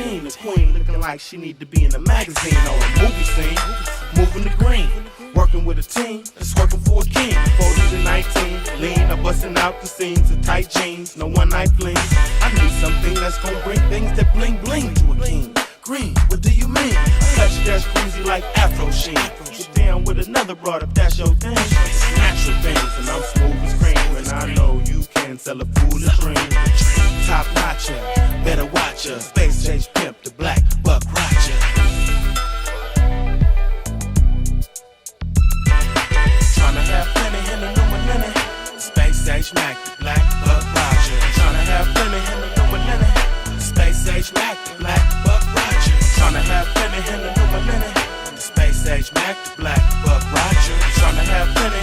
18, the queen looking like she need to be in a magazine or a movie scene. Moving the green, working with a team that's working for a king. 40 to 19, lean, I'm busting out the seams of tight jeans, no one night flings. I need something that's gonna bring things that bling bling to a king. Green, what do you mean? Touch that's breezy like Afro sheen. Get down with another broad if that's your thing. It's natural things, and I'm smooth as cream, and I know you can sell a foolish dream. Top notcher, better watch her. Space age pimp, the black buck roger. Tryna have plenty in the number linen. Space age Mac, the black buck roger. Tryna have plenty in the number linen. Space age Mac, the black buck roger. Tryna have plenty in the number linen. Space age Mac, the black buck roger. Tryna have plenty